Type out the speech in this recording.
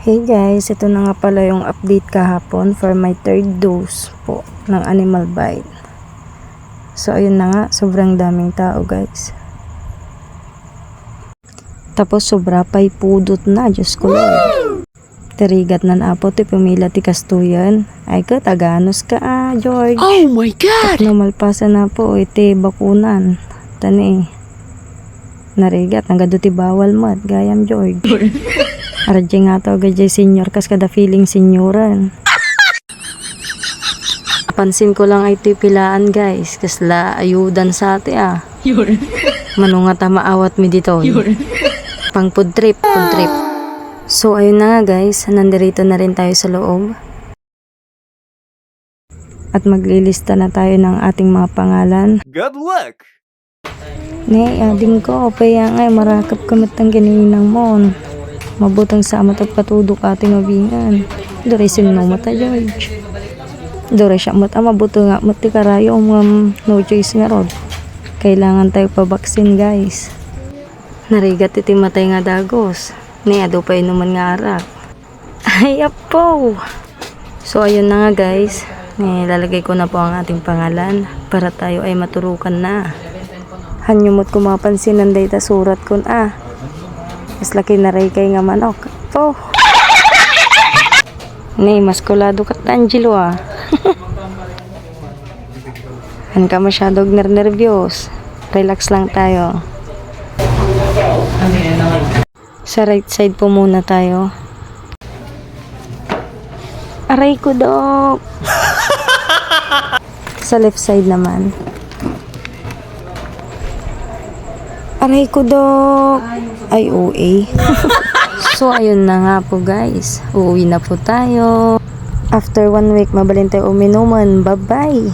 Hey guys, ito na nga pala yung update kahapon for my third dose po ng animal bite. So ayun na nga, sobrang daming tao guys. Tapos sobra pa'y pudot na, Diyos ko Lord. Terigat na napo, ti pumila ti kastuyan. Ay ka, taganos ka George. Oh my God! At malpasan na po, iti bakunan. Tani, narigat, nagado ti bawal mo at gayam George. Aradya nga to agad senior kas kada feeling senioran. Pansin ko lang ay pilaan guys, kasla ayudan sa ate Manunga ta maawat mi dito. Pang food trip. So ayun na nga guys, nandirito na rin tayo sa loob. At maglilista na tayo ng ating mga pangalan. Good luck! Ne, ading ko, paya nga marakap kamatang ganinang mon. Mabutang sa amat at patudok ating mabingan. Dore sinno mata George. Dore siya mata mabuto nga mati karayo no choice nga rod. Kailangan tayo pabaksin guys. Narigat iti matay nga dagos. Ni ado pa inuman nga arak. Ay apo. So ayun na nga guys. Lalagay ko na po ang ating pangalan para tayo ay maturukan na. Hanyumot ko mapansin ng data surat kun mas laki na ray kay nga manok. Po. Ni, mas kulado ka Angelo Han ka masyadong nervyos. Relax lang tayo. Sa right side po muna tayo. Aray ko dok. Sa left side naman. Aray ko dok. Ay OA. So ayun na nga po guys, uuwi na po tayo. After 1 week mabalin tayo uminuman. Bye bye.